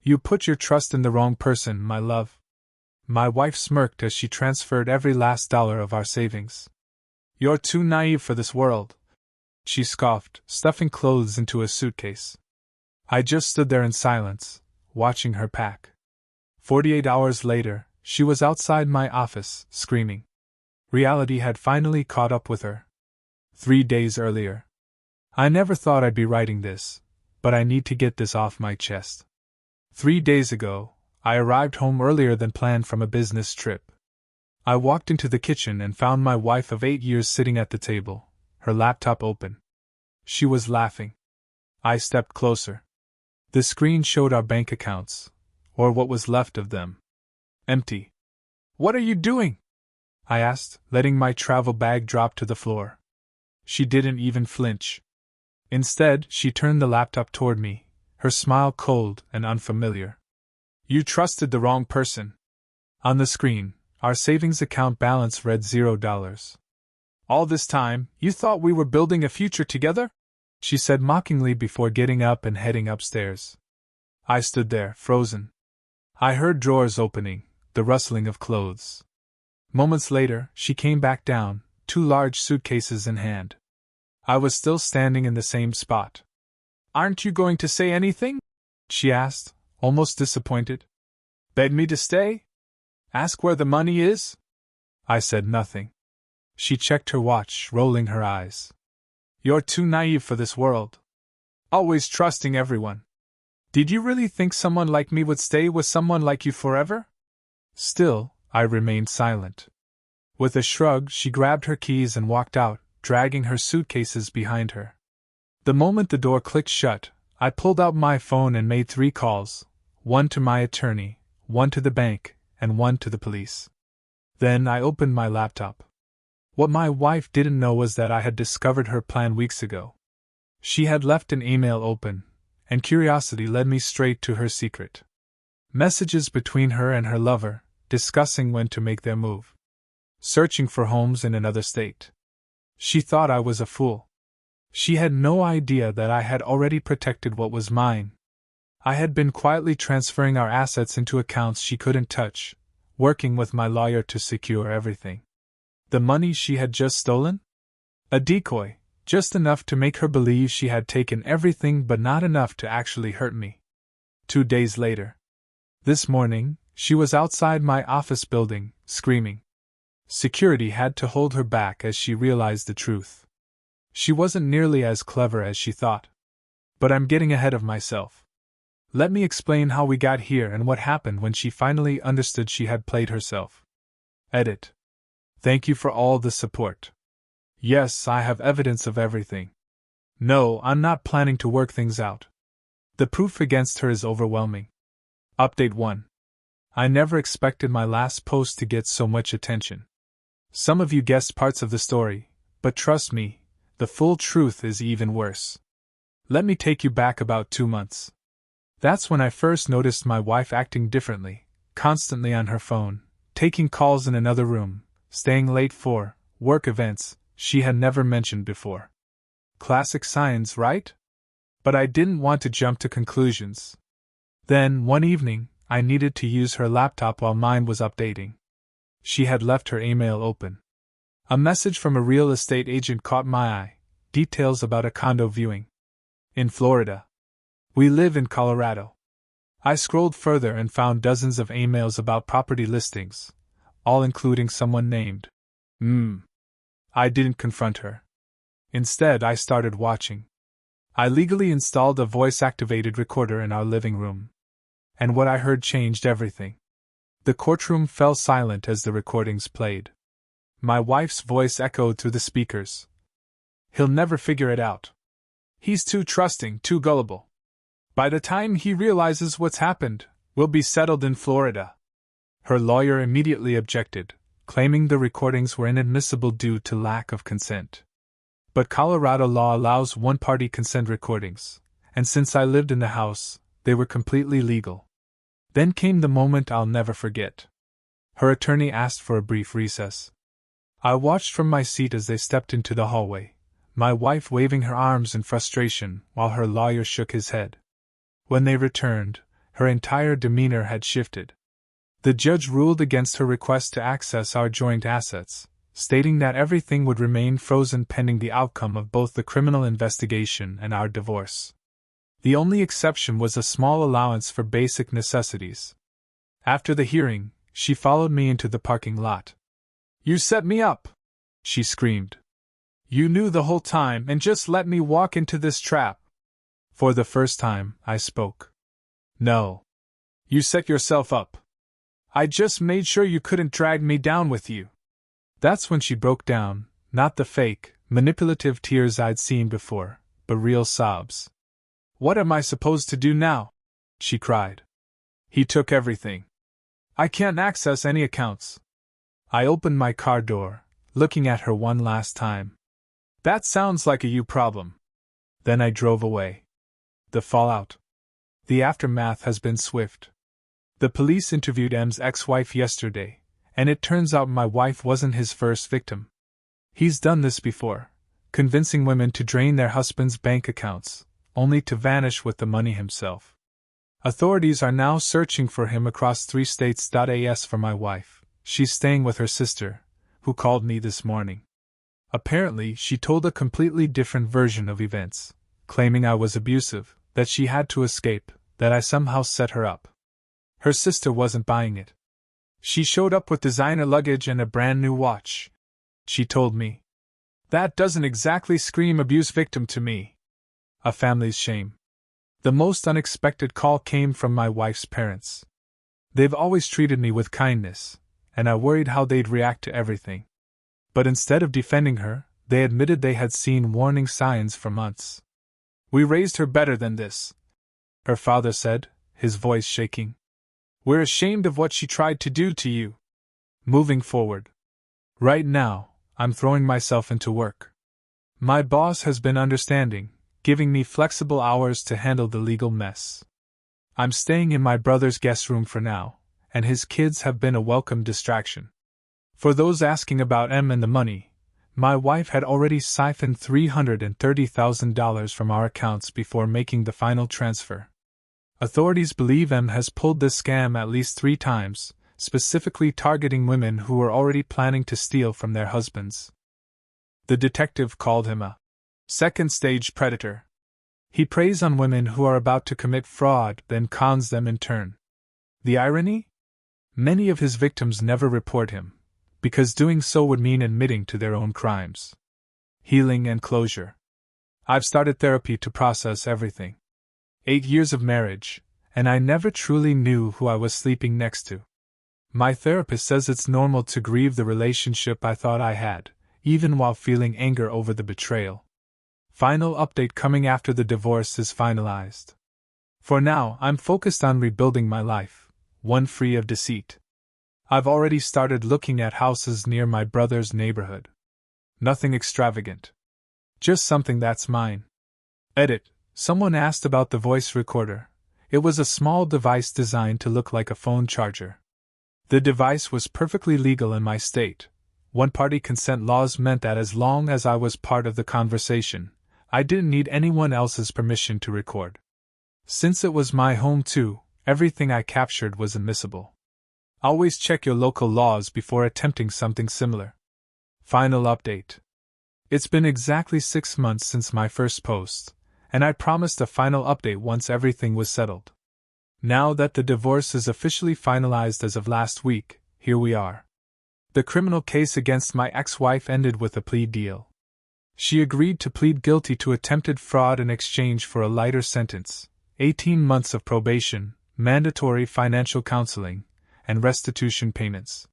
You put your trust in the wrong person, my love. My wife smirked as she transferred every last dollar of our savings. You're too naive for this world, she scoffed, stuffing clothes into a suitcase. I just stood there in silence, watching her pack. 48 hours later, she was outside my office, screaming. Reality had finally caught up with her. 3 days earlier. I never thought I'd be writing this, but I need to get this off my chest. 3 days ago, I arrived home earlier than planned from a business trip. I walked into the kitchen and found my wife of 8 years sitting at the table, her laptop open. She was laughing. I stepped closer. The screen showed our bank accounts, or what was left of them. Empty. What are you doing? I asked, letting my travel bag drop to the floor. She didn't even flinch. Instead, she turned the laptop toward me, her smile cold and unfamiliar. You trusted the wrong person. On the screen, our savings account balance read $0. All this time, you thought we were building a future together? She said mockingly before getting up and heading upstairs. I stood there, frozen. I heard drawers opening, the rustling of clothes. Moments later, she came back down, 2 large suitcases in hand. I was still standing in the same spot. Aren't you going to say anything? She asked, almost disappointed. Beg me to stay? Ask where the money is? I said nothing. She checked her watch, rolling her eyes. You're too naive for this world. Always trusting everyone. Did you really think someone like me would stay with someone like you forever? Still, I remained silent. With a shrug, she grabbed her keys and walked out, dragging her suitcases behind her. The moment the door clicked shut, I pulled out my phone and made 3 calls, 1 to my attorney, 1 to the bank, and 1 to the police. Then I opened my laptop. What my wife didn't know was that I had discovered her plan weeks ago. She had left an email open, and curiosity led me straight to her secret. Messages between her and her lover, discussing when to make their move. Searching for homes in another state. She thought I was a fool. She had no idea that I had already protected what was mine. I had been quietly transferring our assets into accounts she couldn't touch, working with my lawyer to secure everything. The money she had just stolen? A decoy, just enough to make her believe she had taken everything but not enough to actually hurt me. 2 days later. This morning, she was outside my office building, screaming. Security had to hold her back as she realized the truth. She wasn't nearly as clever as she thought. But I'm getting ahead of myself. Let me explain how we got here and what happened when she finally understood she had played herself. Edit. Thank you for all the support. Yes, I have evidence of everything. No, I'm not planning to work things out. The proof against her is overwhelming. Update 1. I never expected my last post to get so much attention. Some of you guessed parts of the story, but trust me, the full truth is even worse. Let me take you back about 2 months. That's when I first noticed my wife acting differently, constantly on her phone, taking calls in another room, staying late for work events she had never mentioned before. Classic signs, right? But I didn't want to jump to conclusions. Then, one evening, I needed to use her laptop while mine was updating. She had left her email open. A message from a real estate agent caught my eye, details about a condo viewing. In Florida. We live in Colorado. I scrolled further and found dozens of emails about property listings, all including someone named. I didn't confront her. Instead, I started watching. I legally installed a voice-activated recorder in our living room. And what I heard changed everything. The courtroom fell silent as the recordings played. My wife's voice echoed through the speakers. He'll never figure it out. He's too trusting, too gullible. By the time he realizes what's happened, we'll be settled in Florida. Her lawyer immediately objected, claiming the recordings were inadmissible due to lack of consent. But Colorado law allows one-party consent recordings, and since I lived in the house, they were completely legal. Then came the moment I'll never forget. Her attorney asked for a brief recess. I watched from my seat as they stepped into the hallway, my wife waving her arms in frustration while her lawyer shook his head. When they returned, her entire demeanor had shifted. The judge ruled against her request to access our joint assets, stating that everything would remain frozen pending the outcome of both the criminal investigation and our divorce. The only exception was a small allowance for basic necessities. After the hearing, she followed me into the parking lot. "You set me up!" she screamed. "You knew the whole time and just let me walk into this trap." For the first time, I spoke. "No. You set yourself up. I just made sure you couldn't drag me down with you." That's when she broke down, not the fake, manipulative tears I'd seen before, but real sobs. "What am I supposed to do now?" she cried. "He took everything. I can't access any accounts." I opened my car door, looking at her one last time. "That sounds like a you problem." Then I drove away. The fallout. The aftermath has been swift. The police interviewed M's ex-wife yesterday, and it turns out my wife wasn't his first victim. He's done this before, convincing women to drain their husbands' bank accounts, only to vanish with the money himself. Authorities are now searching for him across 3 states. As for my wife, she's staying with her sister, who called me this morning. Apparently, she told a completely different version of events, claiming I was abusive, that she had to escape, that I somehow set her up. Her sister wasn't buying it. She showed up with designer luggage and a brand new watch. She told me. That doesn't exactly scream abuse victim to me. A family's shame. The most unexpected call came from my wife's parents. They've always treated me with kindness, and I worried how they'd react to everything. But instead of defending her, they admitted they had seen warning signs for months. "We raised her better than this," her father said, his voice shaking. "We're ashamed of what she tried to do to you." Moving forward. Right now, I'm throwing myself into work. My boss has been understanding, giving me flexible hours to handle the legal mess. I'm staying in my brother's guest room for now, and his kids have been a welcome distraction. For those asking about M and the money, my wife had already siphoned $330,000 from our accounts before making the final transfer. Authorities believe M has pulled this scam at least 3 times, specifically targeting women who were already planning to steal from their husbands. The detective called him a second-stage predator. He preys on women who are about to commit fraud, then cons them in turn. The irony? Many of his victims never report him, because doing so would mean admitting to their own crimes. Healing and closure. I've started therapy to process everything. 8 years of marriage, and I never truly knew who I was sleeping next to. My therapist says it's normal to grieve the relationship I thought I had, even while feeling anger over the betrayal. Final update coming after the divorce is finalized. For now, I'm focused on rebuilding my life, one free of deceit. I've already started looking at houses near my brother's neighborhood. Nothing extravagant. Just something that's mine. Edit. Someone asked about the voice recorder. It was a small device designed to look like a phone charger. The device was perfectly legal in my state. One-party consent laws meant that as long as I was part of the conversation, I didn't need anyone else's permission to record. Since it was my home too, everything I captured was admissible. Always check your local laws before attempting something similar. Final update. It's been exactly 6 months since my first post, and I promised a final update once everything was settled. Now that the divorce is officially finalized as of last week, here we are. The criminal case against my ex-wife ended with a plea deal. She agreed to plead guilty to attempted fraud in exchange for a lighter sentence, 18 months of probation, mandatory financial counseling, and restitution payments.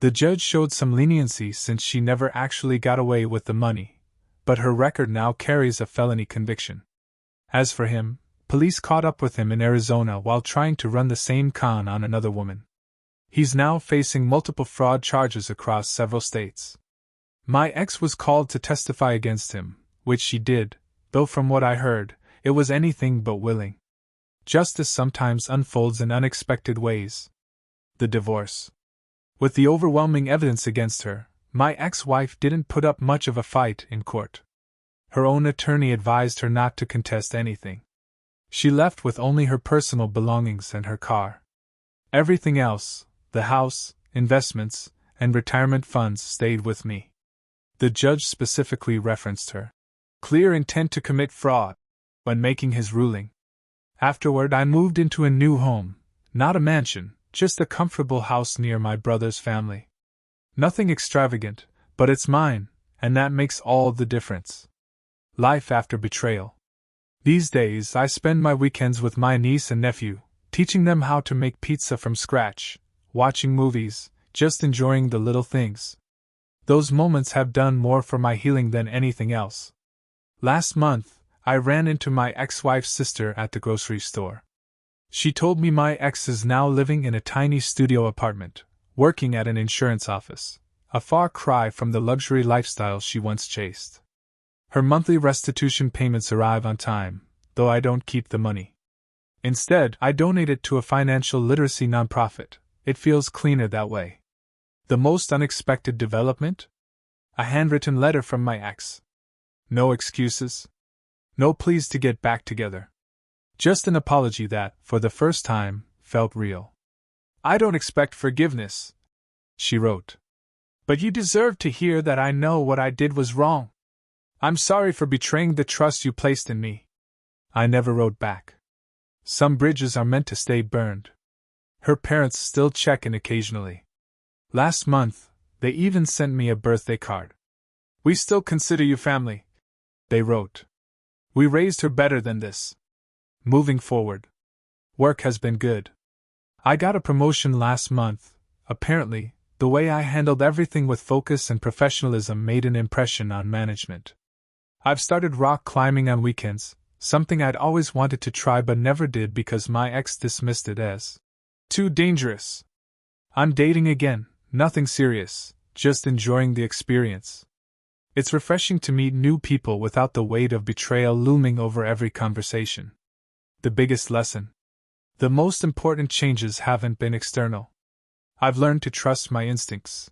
The judge showed some leniency since she never actually got away with the money, but her record now carries a felony conviction. As for him, police caught up with him in Arizona while trying to run the same con on another woman. He's now facing multiple fraud charges across several states. My ex was called to testify against him, which she did, though from what I heard, it was anything but willing. Justice sometimes unfolds in unexpected ways. The divorce. With the overwhelming evidence against her, my ex-wife didn't put up much of a fight in court. Her own attorney advised her not to contest anything. She left with only her personal belongings and her car. Everything else, the house, investments, and retirement funds, stayed with me. The judge specifically referenced her clear intent to commit fraud when making his ruling. Afterward, I moved into a new home, not a mansion, just a comfortable house near my brother's family. Nothing extravagant, but it's mine, and that makes all the difference. Life after betrayal. These days, I spend my weekends with my niece and nephew, teaching them how to make pizza from scratch, watching movies, just enjoying the little things. Those moments have done more for my healing than anything else. Last month, I ran into my ex-wife's sister at the grocery store. She told me my ex is now living in a tiny studio apartment, working at an insurance office, a far cry from the luxury lifestyle she once chased. Her monthly restitution payments arrive on time, though I don't keep the money. Instead, I donate it to a financial literacy nonprofit. It feels cleaner that way. The most unexpected development? A handwritten letter from my ex. No excuses. No pleas to get back together. Just an apology that, for the first time, felt real. I don't expect forgiveness, she wrote. But you deserve to hear that I know what I did was wrong. I'm sorry for betraying the trust you placed in me. I never wrote back. Some bridges are meant to stay burned. Her parents still check in occasionally. Last month, they even sent me a birthday card. We still consider you family, they wrote. We raised her better than this. Moving forward. Work has been good. I got a promotion last month. Apparently, the way I handled everything with focus and professionalism made an impression on management. I've started rock climbing on weekends, something I'd always wanted to try but never did because my ex dismissed it as too dangerous. I'm dating again, nothing serious, just enjoying the experience. It's refreshing to meet new people without the weight of betrayal looming over every conversation. The biggest lesson. The most important changes haven't been external. I've learned to trust my instincts.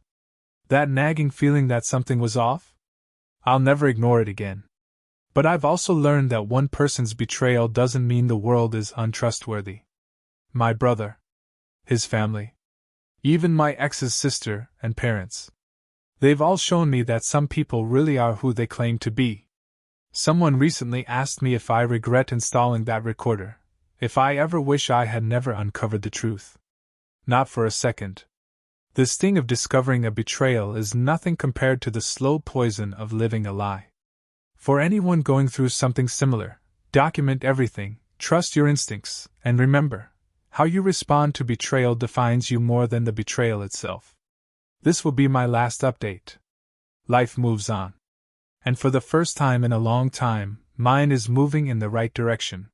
That nagging feeling that something was off? I'll never ignore it again. But I've also learned that one person's betrayal doesn't mean the world is untrustworthy. My brother. His family. Even my ex's sister and parents. They've all shown me that some people really are who they claim to be. Someone recently asked me if I regret installing that recorder, if I ever wish I had never uncovered the truth. Not for a second. The sting of discovering a betrayal is nothing compared to the slow poison of living a lie. For anyone going through something similar, document everything, trust your instincts, and remember, how you respond to betrayal defines you more than the betrayal itself. This will be my last update. Life moves on. And for the first time in a long time, mine is moving in the right direction.